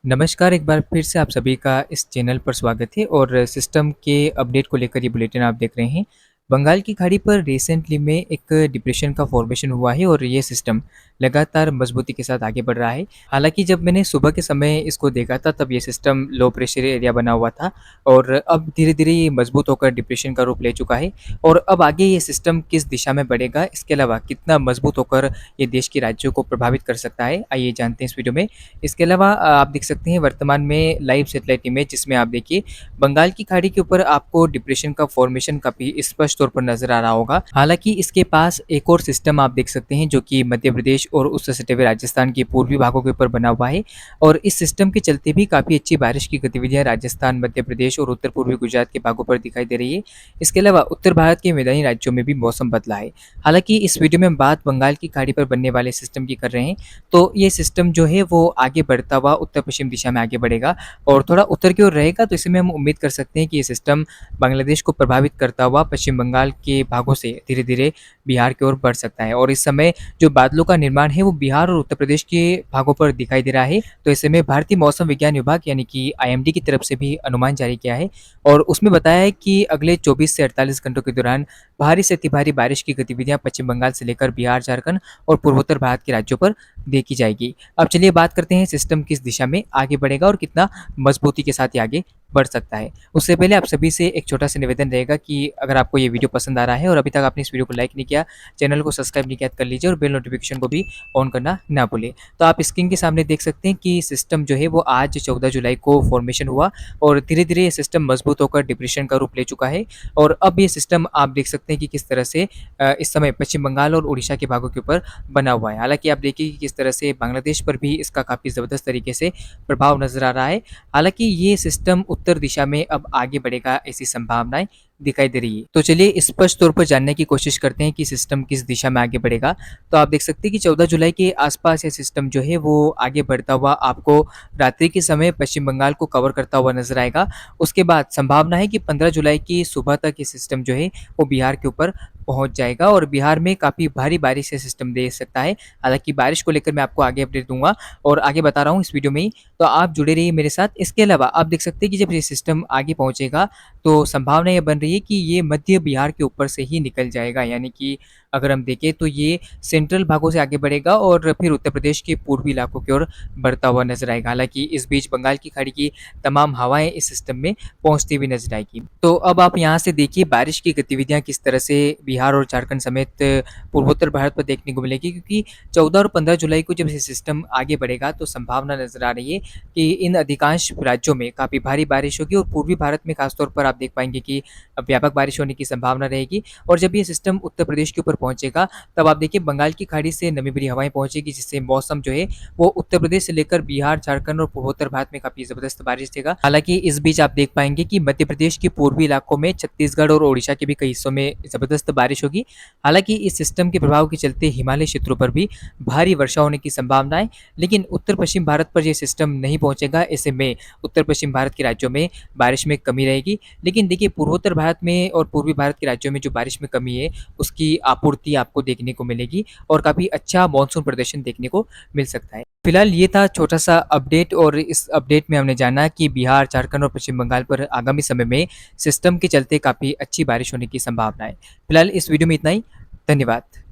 नमस्कार, एक बार फिर से आप सभी का इस चैनल पर स्वागत है और सिस्टम के अपडेट को लेकर ये बुलेटिन आप देख रहे हैं। बंगाल की खाड़ी पर रिसेंटली में एक डिप्रेशन का फॉर्मेशन हुआ है और ये सिस्टम लगातार मजबूती के साथ आगे बढ़ रहा है। हालांकि जब मैंने सुबह के समय इसको देखा था तब ये सिस्टम लो प्रेशर एरिया बना हुआ था और अब धीरे-धीरे ये मजबूत होकर डिप्रेशन का रूप ले चुका है। और अब आगे ये सिस्टम किस दिशा में बढ़ेगा, इसके अलावा कितना मजबूत होकर ये देश के राज्यों को प्रभावित कर सकता है, आइए जानते हैं इस वीडियो में। इसके अलावा आप देख सकते हैं वर्तमान में लाइव सैटेलाइट इमेज जिसमें आप देखिए बंगाल की खाड़ी के ऊपर आपको डिप्रेशन का फॉर्मेशन काफ़ी स्पष्ट तौर पर नज़र आ रहा होगा। हालाँकि इसके पास एक और सिस्टम आप देख सकते हैं जो कि मध्य प्रदेश और उससे सटे हुए राजस्थान के पूर्वी भागों के ऊपर बना हुआ है और इस सिस्टम के चलते भी काफ़ी अच्छी बारिश की गतिविधियाँ राजस्थान, मध्य प्रदेश और उत्तर पूर्वी गुजरात के भागों पर दिखाई दे रही है। इसके अलावा उत्तर भारत के मैदानी राज्यों में भी मौसम बदला है। हालाँकि इस वीडियो में हम बात बंगाल की खाड़ी पर बनने वाले सिस्टम की कर रहे हैं, तो ये सिस्टम जो है वो आगे बढ़ता हुआ उत्तर-पश्चिम दिशा में आगे बढ़ेगा और थोड़ा उत्तर की ओर रहेगा, तो ऐसे में हम उम्मीद कर सकते हैं कि ये सिस्टम बांग्लादेश को प्रभावित करता हुआ पश्चिम बंगाल के भागों से धीरे-धीरे बिहार की ओर बढ़ सकता है। और इस समय जो बादलों का निर्माण है वो बिहार और उत्तर प्रदेश के भागों पर दिखाई दे रहा है। तो ऐसे में भारतीय मौसम विज्ञान विभाग यानी कि आईएमडी की तरफ से भी अनुमान जारी किया है और उसमें बताया है कि अगले 24 से 48 घंटों के दौरान भारी से अति भारी बारिश की गतिविधियाँ पश्चिम बंगाल से लेकर बिहार, झारखंड और पूर्वोत्तर भारत के राज्यों पर देखी जाएगी। अब चलिए बात करते हैं सिस्टम किस दिशा में आगे बढ़ेगा और कितना मजबूती के साथ ये आगे बढ़ सकता है। उससे पहले आप सभी से एक छोटा-सा निवेदन रहेगा कि अगर आपको ये वीडियो पसंद आ रहा है और अभी तक आपने इस वीडियो को लाइक नहीं किया, चैनल को सब्सक्राइब नहीं किया तो कर लीजिए और बेल नोटिफिकेशन को भी ऑन करना ना भूलें। तो आप स्क्रीन के सामने देख सकते हैं कि सिस्टम जो है वो आज 14 जुलाई को फॉर्मेशन हुआ और धीरे-धीरे ये सिस्टम मजबूत होकर डिप्रेशन का रूप ले चुका है और अब ये सिस्टम आप देख सकते हैं कि किस तरह से इस समय पश्चिम बंगाल और उड़ीसा के भागों के ऊपर बना हुआ है। हालाँकि आप देखिए कि किस तरह से बांग्लादेश पर भी इसका काफ़ी ज़बरदस्त तरीके से प्रभाव नज़र आ रहा है। हालाँकि ये सिस्टम उत्तर दिशा में अब आगे बढ़ेगा ऐसी संभावनाएँ दिखाई दे रही है। तो चलिए स्पष्ट तौर पर जानने की कोशिश करते हैं कि सिस्टम किस दिशा में आगे बढ़ेगा। तो आप देख सकते हैं कि 14 जुलाई के आस-पास ये सिस्टम जो है वो आगे बढ़ता हुआ आपको रात्रि के समय पश्चिम बंगाल को कवर करता हुआ नज़र आएगा। उसके बाद संभावना है कि 15 जुलाई की सुबह तक ये सिस्टम जो है वो बिहार के ऊपर पहुँच जाएगा और बिहार में काफ़ी भारी बारिश ये सिस्टम दे सकता है। हालाँकि बारिश को लेकर मैं आपको आगे अपडेट दूँगा और आगे बता रहा हूँ इस वीडियो में ही, तो आप जुड़े रहिए मेरे साथ। इसके अलावा आप देख सकते हैं कि जब ये सिस्टम आगे पहुँचेगा तो संभावना ये बन रही है कि ये मध्य बिहार के ऊपर से ही निकल जाएगा, यानी कि अगर हम देखें तो ये सेंट्रल भागों से आगे बढ़ेगा और फिर उत्तर प्रदेश के पूर्वी इलाकों की ओर बढ़ता हुआ नजर आएगा। हालाँकि इस बीच बंगाल की खाड़ी की तमाम हवाएं इस सिस्टम में पहुंचती हुई नजर आएगी। तो अब आप यहाँ से देखिए बारिश की गतिविधियाँ किस तरह से बिहार और झारखंड समेत पूर्वोत्तर भारत पर देखने को मिलेगी, क्योंकि 14 और 15 जुलाई को जब ये सिस्टम आगे बढ़ेगा तो संभावना नजर आ रही है कि इन अधिकांश राज्यों में काफ़ी भारी बारिश होगी और पूर्वी भारत में खासतौर पर आप देख पाएंगे कि व्यापक बारिश होने की संभावना रहेगी। और जब ये सिस्टम उत्तर प्रदेश के ऊपर पहुंचेगा तब आप देखिए बंगाल की खाड़ी से नमी भरी हवाएं पहुंचेगी, जिससे मौसम जो है वो उत्तर प्रदेश से लेकर बिहार, झारखंड और पूर्वोत्तर भारत में काफ़ी ज़बरदस्त बारिश देगा। हालांकि इस बीच आप देख पाएंगे कि मध्य प्रदेश के पूर्वी इलाकों में, छत्तीसगढ़ और ओडिशा के भी कई हिस्सों में ज़बरदस्त बारिश होगी। हालांकि इस सिस्टम के प्रभाव के चलते हिमालय क्षेत्रों पर भी भारी वर्षा होने की संभावना है, लेकिन उत्तर पश्चिम भारत पर यह सिस्टम नहीं पहुंचेगा। ऐसे में उत्तर पश्चिम भारत के राज्यों में बारिश में कमी रहेगी। लेकिन देखिए पूर्वोत्तर भारत में और पूर्वी भारत के राज्यों में जो बारिश में कमी है उसकी आपूर्ति आपको देखने को मिलेगी और काफ़ी अच्छा मानसून प्रदर्शन देखने को मिल सकता है। फिलहाल ये था छोटा सा अपडेट और इस अपडेट में हमने जाना कि बिहार, झारखंड और पश्चिम बंगाल पर आगामी समय में सिस्टम के चलते काफ़ी अच्छी बारिश होने की संभावना है। फिलहाल इस वीडियो में इतना ही। धन्यवाद।